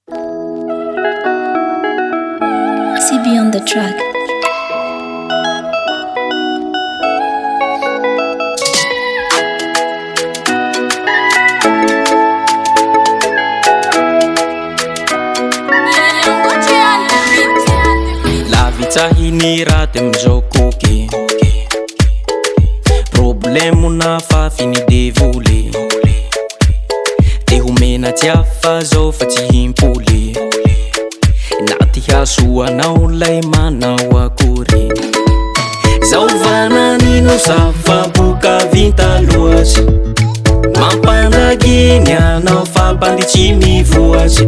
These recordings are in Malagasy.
CB on the track. Lavitsahiny raty amizao koky problemona fafiny devoly te homena tsy afa zao fa tsy himpoly na ty hasoanao lay manao akory zao vananino safa boka vinta loatsy mampandaginy anao fampanditsy mivoatsy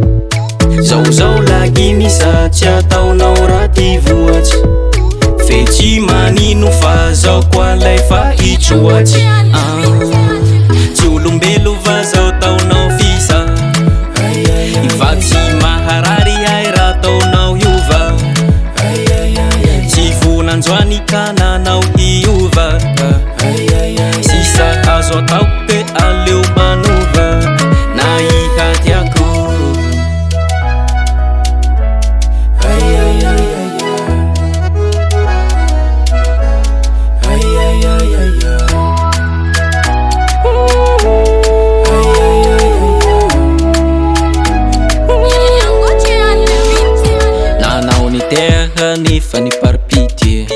zao lagi misatsy ataonao raty voatsy fe tsy manino fa zao koa lay fa itsoatsy tsy olombelo va zao taonao fisa fa tsy maharary ay raha taonao hiova tsy vonanjoany ka nanao hiova sisa azo atao pe aleo manova na ihatiako nefa ny parpity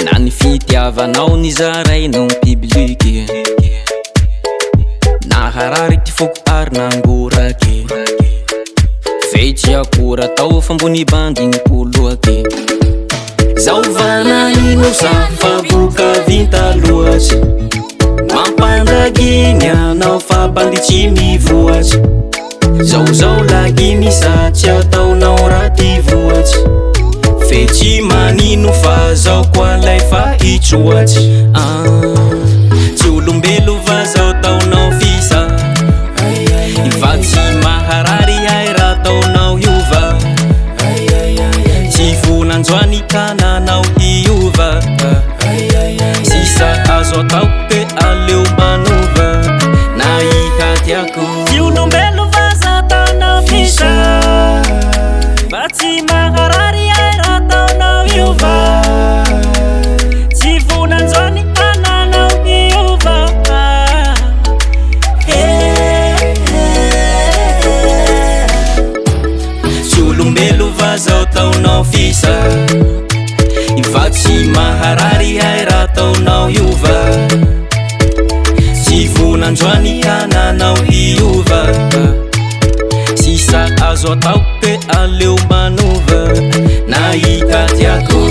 na ny fitiavanao ny zarainao publiky na harary ty foko ary nangoraky fe tsy akora tao fambony bandy ny poloaky zao vananino safa boka vinta loatsy mampandaginy anao fampanditsy mivoatsy zao lagi misatsy ataonao raty voatsy fe tsy manino fa zao koa lay fa itsoatsy tsy olombelo va zao taonao fisa fa tsy maharary ay raha taonao hiova tsy vonanjoany ka nanao hiova sisa azo atao pe aleo manova na ihatiako tsy olombelo va zao taonao fisa fa tsy maharary ay raha taonao hiova tsy vonanjoany ka nanao hiova tsy olombelo va zao taonao fisa fa tsy maharary ay raha taonao hiova tsy vonanjoany ka nanao hiova sisa azo atao pe aleo manova na ihatiako